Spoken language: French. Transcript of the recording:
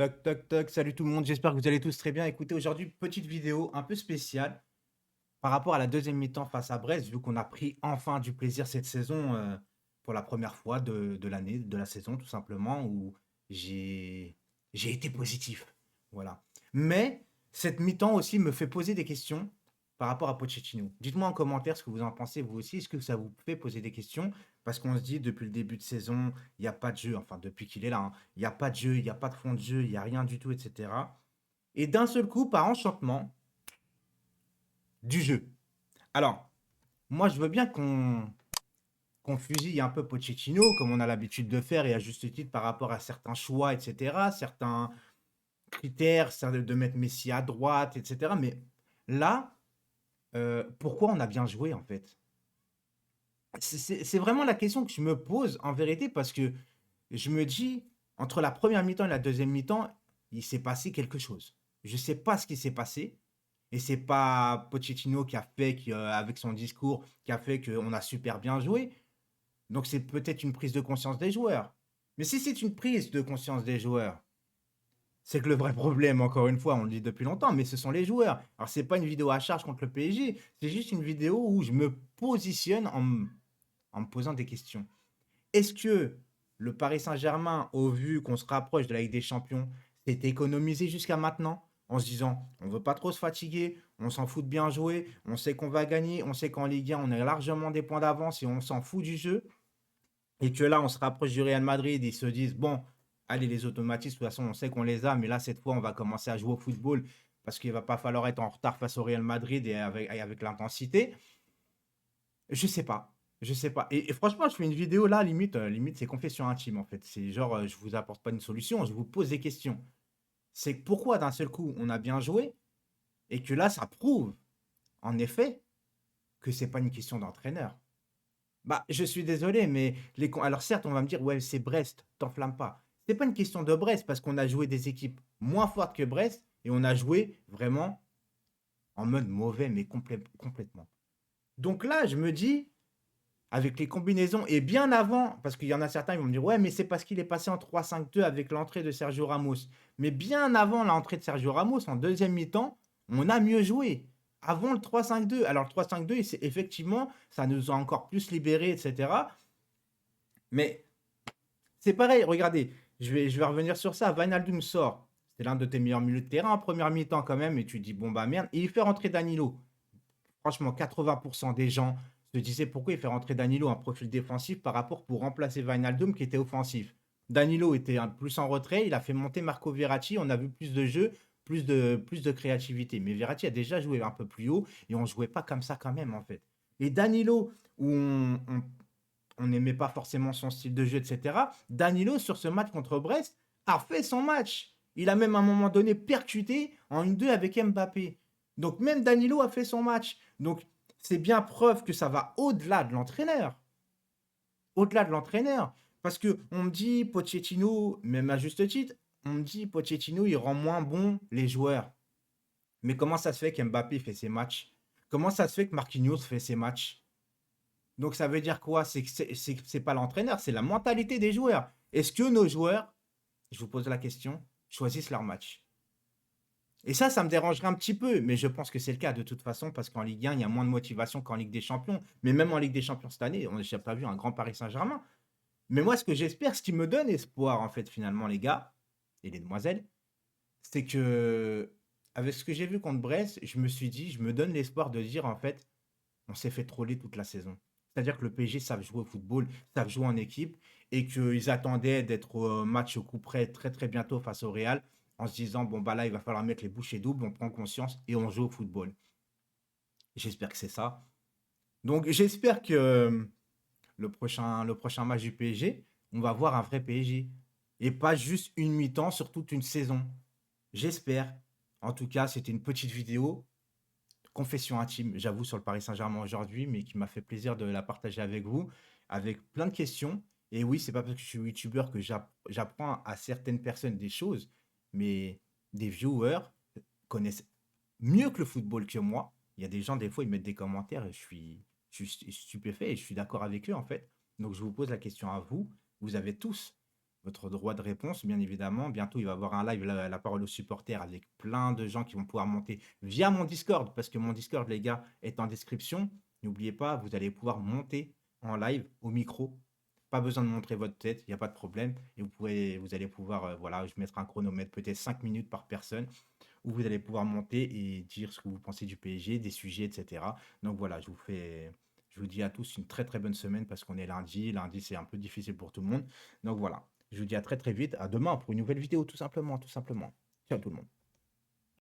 Toc, toc, toc, salut tout le monde, j'espère que vous allez tous très bien. Écoutez, aujourd'hui, petite vidéo un peu spéciale par rapport à la deuxième mi-temps face à Brest, vu qu'on a pris enfin du plaisir cette saison pour la première fois de l'année, de la saison tout simplement, où j'ai j'ai été positif. Voilà. Mais cette mi-temps aussi me fait poser des questions par rapport à Pochettino. Dites-moi en commentaire ce que vous en pensez vous aussi. Est-ce que ça vous fait poser des questions? Parce qu'on se dit depuis le début de saison, il n'y a pas de jeu, enfin depuis qu'il est là, hein, il n'y a pas de jeu, il n'y a pas de fond de jeu, il n'y a rien du tout, etc. Et d'un seul coup, par enchantement, du jeu. Alors, moi je veux bien qu'on fusille un peu Pochettino, comme on a l'habitude de faire, et à juste titre par rapport à certains choix, etc., certains critères, ça de mettre Messi à droite, etc. Mais là, pourquoi on a bien joué en fait? C'est vraiment la question que je me pose en vérité parce que je me dis, entre la première mi-temps et la deuxième mi-temps, il s'est passé quelque chose. Je ne sais pas ce qui s'est passé. Et c'est pas Pochettino qui a fait, avec son discours, qui a fait qu'on a super bien joué. Donc c'est peut-être une prise de conscience des joueurs. Mais si c'est une prise de conscience des joueurs, c'est que le vrai problème, encore une fois, on le dit depuis longtemps, mais ce sont les joueurs. Alors, c'est pas une vidéo à charge contre le PSG, c'est juste une vidéo où je me positionne en me posant des questions. Est-ce que le Paris Saint-Germain, au vu qu'on se rapproche de la Ligue des Champions, s'est économisé jusqu'à maintenant en se disant on ne veut pas trop se fatiguer, on s'en fout de bien jouer, on sait qu'on va gagner, on sait qu'en Ligue 1 on a largement des points d'avance et on s'en fout du jeu, et que là on se rapproche du Real Madrid, et ils se disent bon, allez les automatismes, de toute façon on sait qu'on les a, mais là cette fois on va commencer à jouer au football parce qu'il ne va pas falloir être en retard face au Real Madrid et avec l'intensité. Je sais pas. Je sais pas. Et franchement, je fais une vidéo là, limite, c'est confession intime en fait. C'est genre, je vous apporte pas une solution, je vous pose des questions. C'est pourquoi d'un seul coup, on a bien joué et que là, ça prouve, en effet, que c'est pas une question d'entraîneur. Bah, je suis désolé, mais alors certes, on va me dire, ouais, c'est Brest, t'enflamme pas. C'est pas une question de Brest parce qu'on a joué des équipes moins fortes que Brest et on a joué vraiment en mode mauvais, mais complètement. Donc là, je me dis, avec les combinaisons et bien avant, parce qu'il y en a certains qui vont me dire ouais, mais c'est parce qu'il est passé en 3-5-2 avec l'entrée de Sergio Ramos. Mais bien avant l'entrée de Sergio Ramos, en deuxième mi-temps, on a mieux joué. Avant le 3-5-2. Alors le 3-5-2, effectivement, ça nous a encore plus libérés, etc. Mais c'est pareil, regardez, je vais revenir sur ça. Wijnaldum sort. C'est l'un de tes meilleurs milieux de terrain en première mi-temps quand même. Et tu dis bon bah merde. Et il fait rentrer Danilo. Franchement, 80% des gens se disaient pourquoi il fait rentrer Danilo en profil défensif par rapport pour remplacer Wijnaldum qui était offensif. Danilo était plus en retrait, il a fait monter Marco Verratti, on a vu plus de jeux, plus de créativité. Mais Verratti a déjà joué un peu plus haut et on ne jouait pas comme ça quand même en fait. Et Danilo, où on n'aimait pas forcément son style de jeu, etc. Danilo, sur ce match contre Brest, a fait son match. Il a même à un moment donné percuté en 1-2 avec Mbappé. Donc même Danilo a fait son match. Donc c'est bien preuve que ça va au-delà de l'entraîneur. Au-delà de l'entraîneur. Parce que on me dit Pochettino, même à juste titre, on me dit Pochettino, il rend moins bon les joueurs. Mais comment ça se fait qu'Mbappé fait ses matchs? Comment ça se fait que Marquinhos fait ses matchs? Donc ça veut dire quoi? C'est pas l'entraîneur, c'est la mentalité des joueurs. Est-ce que nos joueurs, je vous pose la question, choisissent leur match? Et ça me dérangerait un petit peu, mais je pense que c'est le cas de toute façon, parce qu'en Ligue 1, il y a moins de motivation qu'en Ligue des Champions. Mais même en Ligue des Champions cette année, on n'a pas vu un grand Paris Saint-Germain. Mais moi, ce que j'espère, ce qui me donne espoir, en fait, finalement, les gars et les demoiselles, c'est que, avec ce que j'ai vu contre Brest, je me suis dit, je me donne l'espoir de dire, en fait, on s'est fait troller toute la saison. C'est-à-dire que le PSG savent jouer au football, savent jouer en équipe et qu'ils attendaient d'être au match au coup près très très bientôt face au Real en se disant bon bah là il va falloir mettre les bouchées doubles, on prend conscience et on joue au football. J'espère que c'est ça. Donc j'espère que le prochain match du PSG, on va voir un vrai PSG et pas juste une mi-temps sur toute une saison. J'espère. En tout cas, c'était une petite vidéo confession intime, j'avoue, sur le Paris Saint-Germain aujourd'hui, mais qui m'a fait plaisir de la partager avec vous, avec plein de questions. Et oui, c'est pas parce que je suis youtubeur que j'apprends à certaines personnes des choses, mais des viewers connaissent mieux que le football que moi. Il y a des gens, des fois, ils mettent des commentaires et je suis stupéfait et je suis d'accord avec eux, en fait. Donc, je vous pose la question à vous. Vous avez tous votre droit de réponse, bien évidemment. Bientôt, il va y avoir un live, la parole aux supporters, avec plein de gens qui vont pouvoir monter via mon Discord, parce que mon Discord, les gars, est en description. N'oubliez pas, vous allez pouvoir monter en live au micro. Pas besoin de montrer votre tête, il n'y a pas de problème. Et vous allez pouvoir, voilà, je mettrai un chronomètre, peut-être 5 minutes par personne, où vous allez pouvoir monter et dire ce que vous pensez du PSG, des sujets, etc. Donc voilà, je vous dis à tous une très très bonne semaine parce qu'on est lundi. Lundi, c'est un peu difficile pour tout le monde. Donc voilà, je vous dis à très très vite. À demain pour une nouvelle vidéo, tout simplement, tout simplement. Ciao tout le monde.